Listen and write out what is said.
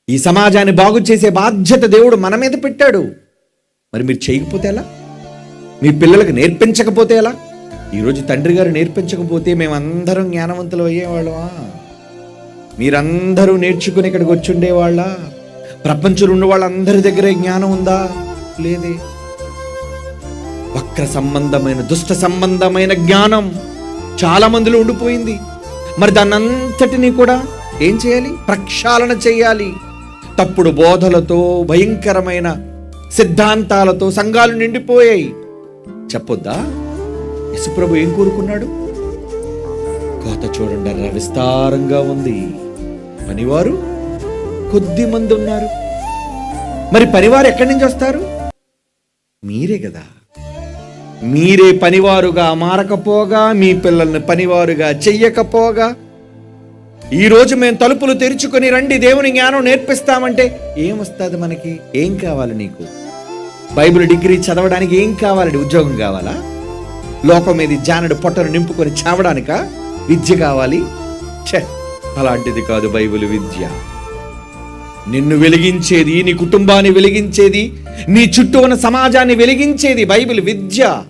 ఈ సమాజాన్ని బాగు చేసే బాధ్యత దేవుడు మన మీద పెట్టాడు. మరి మీరు చేయకపోతే ఎలా? మీ పిల్లలకు నేర్పించకపోతే ఎలా? ఈరోజు తండ్రి గారు నేర్పించకపోతే మేమందరం జ్ఞానవంతులు అయ్యేవాళ్ళమా? మీరందరూ నేర్చుకుని ఇక్కడికి వచ్చి ఉండేవాళ్ళ? ప్రపంచంలో ఉన్న వాళ్ళందరి దగ్గర జ్ఞానం ఉందా? లేదే. వక్ర సంబంధమైన, దుష్ట సంబంధమైన జ్ఞానం చాలా మందిలో ఉండిపోయింది. మరి దాన్నంతటినీ కూడా ఏం చేయాలి? ప్రక్షాళన చేయాలి. తప్పుడు బోధలతో, భయంకరమైన సిద్ధాంతాలతో సంఘాలు నిండిపోయాయి. చెప్పొద్దా? యేసుప్రభు ఏం కోరుకున్నాడు? కోత చూడండి విస్తారంగా ఉంది, పనివారు కొద్ది మంది ఉన్నారు. మరి పనివారు ఎక్కడి నుంచి వస్తారు? మీరే కదా. మీరే పనివారుగా మారకపోగా, మీ పిల్లల్ని పనివారుగా చెయ్యకపోగా, ఈరోజు మేము తలుపులు తెరుచుకొని రండి దేవుని జ్ఞానం నేర్పిస్తామంటే ఏం వస్తుంది మనకి? ఏం కావాలి నీకు? బైబిల్ డిగ్రీ చదవడానికి ఏం కావాలండి? ఉద్యోగం కావాలా? లోకం మీద జానడు పొట్టను నింపుకొని చావడానికా విద్య కావాలి? అలాంటిది కాదు బైబిల్ విద్య. నిన్ను వెలిగించేది, నీ కుటుంబాన్ని వెలిగించేది, నీ చుట్టూ ఉన్న సమాజాన్ని వెలిగించేది బైబిల్ విద్య.